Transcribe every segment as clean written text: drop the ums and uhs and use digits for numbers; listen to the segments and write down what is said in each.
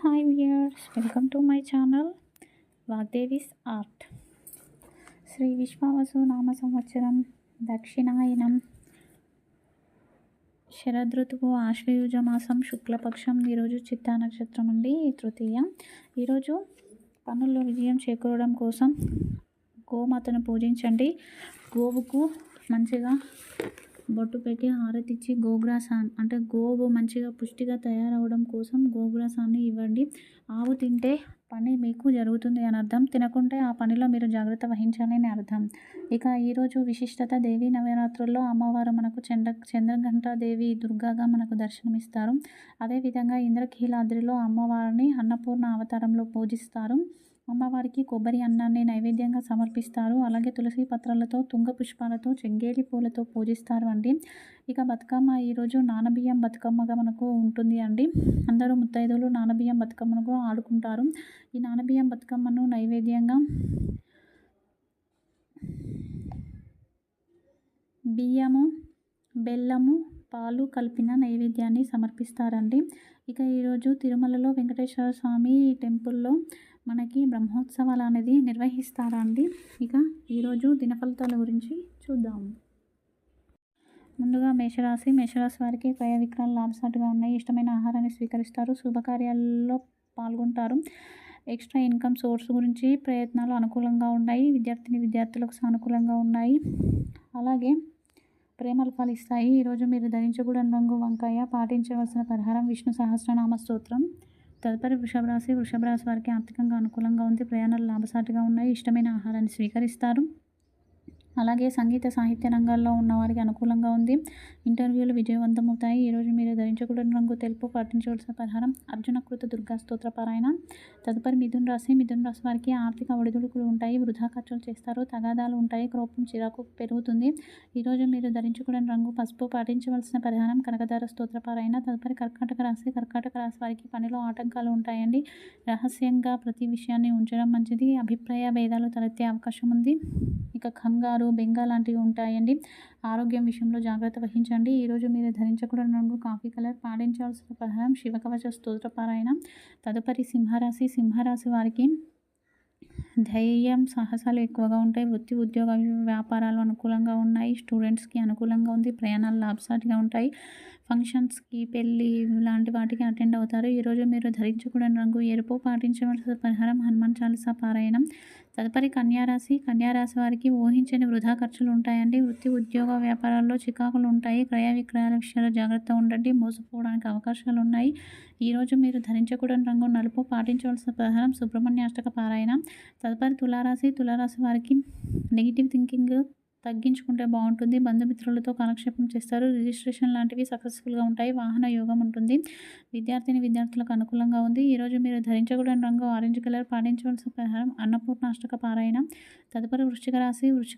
Hi viewers, welcome to my channel Vagdevi's art. శ్రీ విశ్వావసు నామ సంవత్సరం దక్షిణాయనం శరదృతువు ఆశ్వయుజ మాసం శుక్లపక్షం. ఈరోజు చిత్తా నక్షత్రం అండి, తృతీయ. ఈరోజు పనుల్లో విజయం చేకూరడం కోసం గోమాతను పూజించండి. గోవుకు మంచిగా బొట్టు పెట్టి హారతిచ్చి గోగ్రాసాన్ని అంటే గోవు మంచిగా పుష్టిగా తయారవడం కోసం గోగ్రాసాన్ని ఇవ్వండి. ఆవు తింటే పని మీకు జరుగుతుంది అని అర్థం, తినకుంటే ఆ పనిలో మీరు జాగ్రత్త వహించాలి అని అర్థం. ఇక ఈరోజు విశిష్టత, దేవీ నవరాత్రుల్లో అమ్మవారు మనకు చంద్రఘంటాదేవి దుర్గాగా మనకు దర్శనమిస్తారు. అదేవిధంగా ఇంద్రకీలాద్రిలో అమ్మవారిని అన్నపూర్ణ అవతారంలో పూజిస్తారు. అమ్మవారికి కొబ్బరి అన్నాన్ని నైవేద్యంగా సమర్పిస్తారు. అలాగే తులసి పత్రాలతో, తుంగ పుష్పాలతో, చెంగేలి పూలతో పూజిస్తారు అండి. ఇక బతుకమ్మ ఈరోజు నానబియ్యం బతుకమ్మగా మనకు ఉంటుంది అండి. అందరూ ముత్తైదువులు నానబియ్యం బతుకమ్మను ఆడుకుంటారు. ఈ నానబియ్యం బతుకమ్మను నైవేద్యంగా బియ్యము, బెల్లము, పాలు కలిపిన నైవేద్యాన్ని సమర్పిస్తారండి. ఇక ఈరోజు తిరుమలలో వెంకటేశ్వర స్వామి టెంపుల్లో మనకి బ్రహ్మోత్సవాలు అనేది నిర్వహిస్తారండి. ఇక ఈరోజు దినఫలితాల గురించి చూద్దాము. ముందుగా మేషరాశి వారికి క్రయ విక్రయాలు లాభసాటిగా ఉన్నాయి. ఇష్టమైన ఆహారాన్ని స్వీకరిస్తారు. శుభకార్యాలలో పాల్గొంటారు. ఎక్స్ట్రా ఇన్కమ్ సోర్స్ గురించి ప్రయత్నాలు అనుకూలంగా ఉన్నాయి. విద్యార్థులకు సానుకూలంగా ఉన్నాయి. అలాగే ప్రేమలు ఫలిస్తాయి. ఈరోజు మీరు ధరించకూడని రంగు వంకాయ. పాటించవలసిన పరిహారం విష్ణు సహస్రనామ స్తోత్రం. తదుపరి వృషభ రాశి వారికి ఆర్థికంగా అనుకూలంగా ఉంది. ప్రయాణాలు లాభసాటిగా ఉన్నాయి. ఇష్టమైన ఆహారాన్ని స్వీకరిస్తారు. అలాగే సంగీత సాహిత్య రంగాల్లో ఉన్నవారికి అనుకూలంగా ఉంది. ఇంటర్వ్యూలు విజయవంతమవుతాయి. ఈరోజు మీరు ధరించకూడని రంగు తెలుపు. పాటించవలసిన పరిహారం అర్జునకృత దుర్గా స్తోత్ర పారాయణ. తదుపరి మిథున రాశి వారికి ఆర్థిక ఒడిదుడుకులు ఉంటాయి. వృధా ఖర్చులు చేస్తారు. తగాదాలు ఉంటాయి. కోపం, చిరాకు పెరుగుతుంది. ఈరోజు మీరు ధరించకూడని రంగు పసుపు. పాటించవలసిన పరిహారం కనకదార స్తోత్ర పారాయణ. తదుపరి కర్కాటక రాశి వారికి పనిలో ఆటంకాలు ఉంటాయండి. రహస్యంగా ప్రతి విషయాన్ని ఉంచడం మంచిది. అభిప్రాయ భేదాలు తలెత్తే అవకాశం ఉంది. ఇక కంగారు, బెంగ లాంటివి ఉంటాయండి. ఆరోగ్యం విషయంలో జాగ్రత్త వహించండి. ఈరోజు మీరు ధరించకూడని రంగు కాఫీ కలర్. పాటించాల్సిన పరిహారం శివకవచ స్తోత్ర పారాయణ. తదుపరి సింహరాశి వారికి ధైర్యం, సాహసాలు ఎక్కువగా ఉంటాయి. వృత్తి, ఉద్యోగ, వ్యాపారాలు అనుకూలంగా ఉన్నాయి. స్టూడెంట్స్కి అనుకూలంగా ఉంది. ప్రయాణాలు లాభసాటిగా ఉంటాయి. ఫంక్షన్స్కి, పెళ్ళి లాంటి వాటికి అటెండ్ అవుతారు. ఈరోజు మీరు ధరించకూడని రంగు ఎరుపు. పాటించవలసిన పరిహారం హనుమాన్ చాలీసా పారాయణం. తదుపరి కన్యారాశి వారికి ఊహించని వృధా ఖర్చులు ఉంటాయండి. వృత్తి, ఉద్యోగ, వ్యాపారాల్లో చికాకులు ఉంటాయి. క్రయ విక్రయాల విషయాల్లో జాగ్రత్త ఉండండి. మోసపోవడానికి అవకాశాలు ఉన్నాయి. ఈరోజు మీరు ధరించకూడని రంగు నలుపు. పాటించవలసిన పరిహారం సుబ్రహ్మణ్య అష్టక పారాయణ. తదుపరి తులారాశి వారికి నెగిటివ్ థింకింగ్ తగ్గించుకుంటే బాగుంటుంది. బంధుమిత్రులతో కాలక్షేపం చేస్తారు. రిజిస్ట్రేషన్ లాంటివి సక్సెస్ఫుల్గా ఉంటాయి. వాహన యోగం ఉంటుంది. విద్యార్థులకు అనుకూలంగా ఉంది. ఈరోజు మీరు ధరించకూడని రంగు ఆరెంజ్ కలర్. పాటించవలసిన పరిహారం అన్నపూర్ణ అష్టక పారాయణ. తదుపరి వృశ్చిక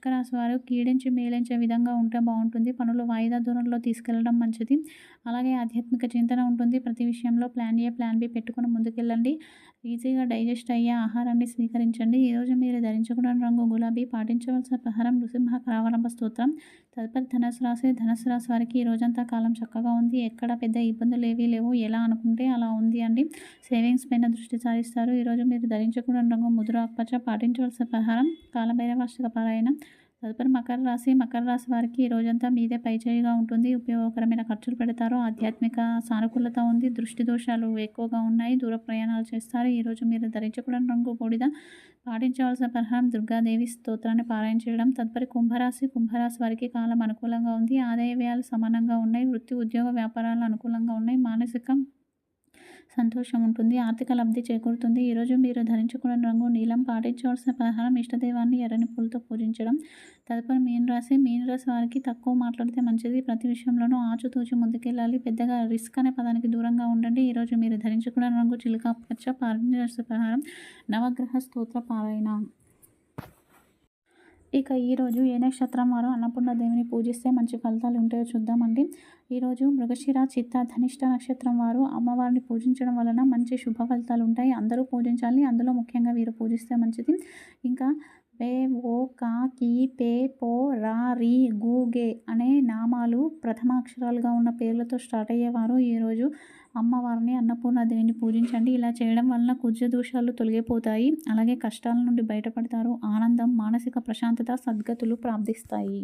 రాశి వారు కీడించి మేలించే విధంగా ఉంటే బాగుంటుంది. పనులు వాయిదా దూరంలో తీసుకెళ్లడం మంచిది. అలాగే ఆధ్యాత్మిక చింతన ఉంటుంది. ప్రతి విషయంలో ప్లాన్ ఏ, ప్లాన్ బి పెట్టుకుని ముందుకెళ్ళండి. ఈజీగా డైజెస్ట్ అయ్యే ఆహారాన్ని స్వీకరించండి. ఈరోజు మీరు ధరించకూడని రంగు గులాబీ. పాటించవలసిన పరిహారం నృసింహ కరావలంబ స్తోత్రం. తదుపరి ధనుసు రాశి వారికి ఈ రోజంతా కాలం చక్కగా ఉంది. ఎక్కడ పెద్ద ఇబ్బందులు ఏవీ లేవు. ఎలా అనుకుంటే అలా ఉంది అండి. సేవింగ్స్ పైన దృష్టి సారిస్తారు. ఈరోజు మీరు ధరించకూడని రంగు ముదురు ఆకుపచ్చ. పాటించవలసిన పరిహారం కాలభైరవాష్టక పారాయణ. తదుపరి మకర రాశి వారికి ఈ రోజంతా మీదే పైచేయిగా ఉంటుంది. ఉపయోగకరమైన ఖర్చులు పెడతారు. ఆధ్యాత్మిక సానుకూలత ఉంది. దృష్టి దోషాలు ఎక్కువగా ఉన్నాయి. దూర ప్రయాణాలు చేస్తారు. ఈరోజు మీరు ధరించకూడని రంగు బూడిద. పాటించవలసిన పరిహారం దుర్గాదేవి స్తోత్రాన్ని పారాయణ చేయడం. తదుపరి కుంభరాశి వారికి కాలం అనుకూలంగా ఉంది. ఆదాయ వ్యయాలు సమానంగా ఉన్నాయి. వృత్తి, ఉద్యోగ, వ్యాపారాలు అనుకూలంగా ఉన్నాయి. మానసిక సంతోషం ఉంటుంది. ఆర్థిక లబ్ధి చేకూరుతుంది. ఈరోజు మీరు ధరించుకున్న రంగు నీలం. పాటించవలసిన పరిహారం ఇష్టదైవాన్ని ఎర్రని పూలతో పూజించడం. తదుపరి మీన రాశి వారికి తక్కువ మాట్లాడితే మంచిది. ప్రతి విషయంలోనూ ఆచితూచి ముందుకెళ్ళాలి. పెద్దగా రిస్క్ అనే పదానికి దూరంగా ఉండండి. ఈరోజు మీరు ధరించుకున్న రంగు చిలుక పచ్చ. పాటించవలసిన పరిహారం నవగ్రహ స్తోత్ర పారాయణ. ఇక ఈరోజు ఏ నక్షత్రం వారు అన్నపూర్ణాదేవిని పూజిస్తే మంచి ఫలితాలు ఉంటాయో చూద్దామండి. ఈరోజు మృగశిర, చిత్త, ధనిష్ట నక్షత్రం వారు అమ్మవారిని పూజించడం వలన మంచి శుభ ఫలితాలు ఉంటాయి. అందరూ పూజించాలి. అందులో ముఖ్యంగా వీరు పూజిస్తే మంచిది. ఇంకా పే, ఓ, కా, కీ, పే, పో, రా, రీ, గు, గే అనే నామాలు ప్రథమాక్షరాలుగా ఉన్న పేర్లతో స్టార్ట్ అయ్యేవారు ఈరోజు అమ్మవారిని అన్నపూర్ణాదేవిని పూజించండి. ఇలా చేయడం వలన కుజ దోషాలు తొలగిపోతాయి. అలాగే కష్టాల నుండి బయటపడతారు. ఆనందం, మానసిక ప్రశాంతత, సద్గతులు ప్రాప్తిస్తాయి.